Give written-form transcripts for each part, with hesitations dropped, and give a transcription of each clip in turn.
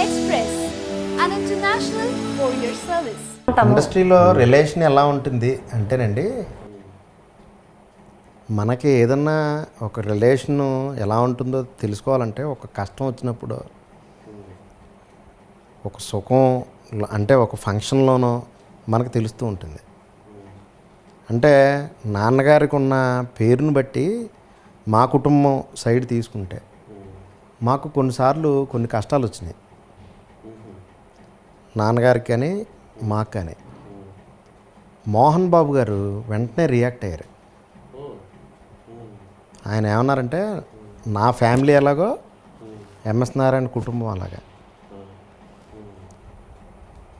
Express, an international courier service. ఇండస్ట్రీలో relation ఎలా ఉంటుంది అంటేనండి, మనకి ఏదన్నా ఒక రిలేషను ఎలా ఉంటుందో తెలుసుకోవాలంటే ఒక కష్టం వచ్చినప్పుడు, ఒక సుఖం అంటే ఒక ఫంక్షన్లోనో మనకు తెలుస్తూ ఉంటుంది. అంటే నాన్నగారికి ఉన్న పేరుని బట్టి మా కుటుంబం సైడ్ తీసుకుంటే మాకు కొన్నిసార్లు కొన్ని కష్టాలు వచ్చినాయి, నాన్నగారికి కానీ మాకు కానీ. మోహన్ బాబు గారు వెంటనే రియాక్ట్ అయ్యారు. ఆయన ఏమన్నారంటే, నా ఫ్యామిలీ ఎలాగో ఎంఎస్ నారాయణ కుటుంబం అలాగా,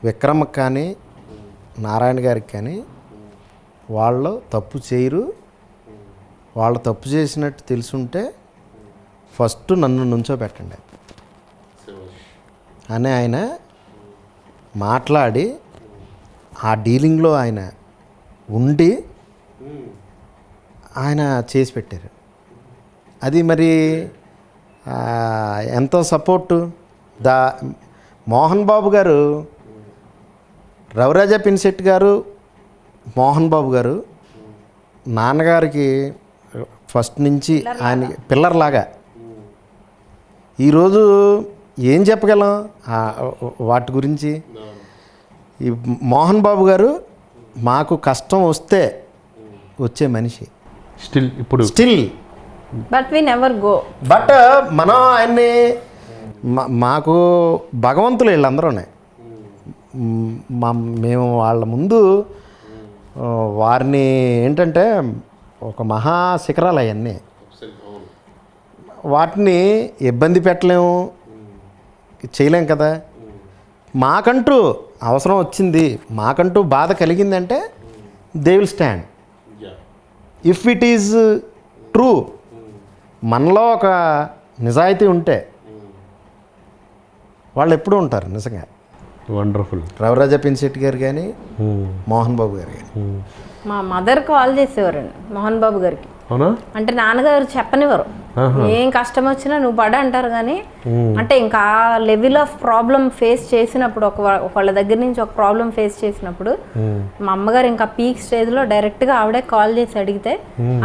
విక్రమ్కి కానీ నారాయణ గారికి కానీ వాళ్ళు తప్పు చేయరు, వాళ్ళు తప్పు చేసినట్టు తెలుసుంటే ఫస్ట్ నన్ను నుంచోబెట్టండి అని ఆయన మాట్లాడి ఆ డీలింగ్లో ఆయన ఉండి ఆయన చేసి పెట్టారు. అది మరి ఎంతో సపోర్టు. మోహన్ బాబు గారు, రవిరాజ పినిశెట్టి గారు, మోహన్ బాబు గారు నాన్నగారికి ఫస్ట్ నుంచి ఆయన పిల్లర్ లాగా. ఈరోజు ఏం చెప్పగలం వాటి గురించి? ఈ మోహన్ బాబు గారు మాకు కష్టం వస్తే వచ్చే మనిషి, still but we never go. But మనం ఆయన్ని మాకు భగవంతులు వీళ్ళందరూనే. మేము వాళ్ళ ముందు వారిని ఏంటంటే ఒక మహా శిఖరాలు అవన్నీ, వాటిని ఇబ్బంది పెట్టలేము, చేయలేం కదా. మాకంటూ అవసరం వచ్చింది, మాకంటూ బాధ కలిగిందంటే they will stand. If it is true, మనలో ఒక నిజాయితీ ఉంటే వాళ్ళు ఎప్పుడూ ఉంటారు నిజంగా. వండర్ఫుల్. రవిరాజ పినిశెట్టి గారు కానీ మోహన్ బాబు గారు కానీ. మా మదర్ కాల్ చేసేవారండి మోహన్ బాబు గారికి. అవునా? అంటే నాన్నగారు చెప్పనివ్వరు, ఏం కష్టం వచ్చినా నువ్వు పడ అంటారు. కానీ అంటే ఇంకా ఆ లెవెల్ ఆఫ్ ప్రాబ్లం ఫేస్ చేసినప్పుడు, ఒకళ్ళ దగ్గర నుంచి ఒక ప్రాబ్లం ఫేస్ చేసినప్పుడు మా అమ్మగారు ఇంకా పీక్ స్టేజ్లో డైరెక్ట్గా ఆవిడే కాల్ చేసి అడిగితే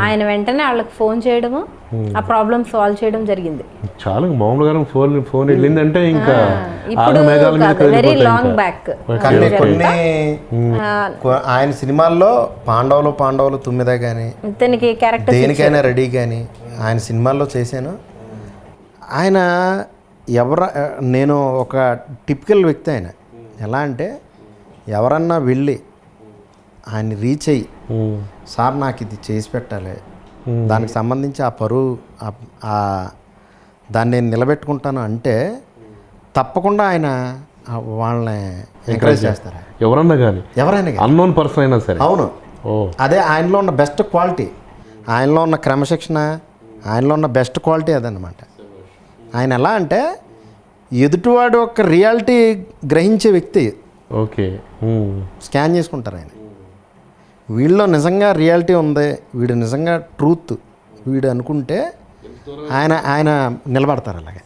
ఆయన వెంటనే వాళ్ళకి ఫోన్ చేయడము, ఆ ప్రాబ్లం సాల్వ్ చేయడం జరిగింది. చాలా మామూలుగా ఫోన్ వెళ్ళిందంటే ఇంకా వెరీ లాంగ్ బ్యాక్. కొన్ని ఆయన సినిమాల్లో పాండవులు తుమ్మిద కానీ దేనికైనా రెడీ కానీ ఆయన సినిమాల్లో చేశాను. ఆయన నేను ఒక టిపికల్ వ్యక్తి. ఆయన ఎలా అంటే, ఎవరన్నా వెళ్ళి ఆయన్ని రీచ్ అయ్యి, సార్ నాకు ఇది చేసి పెట్టాలి, దానికి సంబంధించి ఆ పరువు దాన్ని నేను నిలబెట్టుకుంటాను అంటే తప్పకుండా ఆయన వాళ్ళని ఎంకరేజ్ చేస్తారు. ఎవరైనా కానీ అన్నోన్ పర్సన్ అయినా సరే. అవును, అదే ఆయనలో ఉన్న బెస్ట్ క్వాలిటీ, ఆయనలో ఉన్న క్రమశిక్షణ, ఆయనలో ఉన్న బెస్ట్ క్వాలిటీ అదనమాట. ఆయన ఎలా అంటే ఎదుటివాడు ఒక రియాలిటీ గ్రహించే వ్యక్తి. ఓకే, స్కాన్ చేసుకుంటారు ఆయన. వీళ్ళలో నిజంగా రియాలిటీ ఉంది, వీడు నిజంగా ట్రూత్ వీడు అనుకుంటే ఆయన నిలబడతారు అలాగే.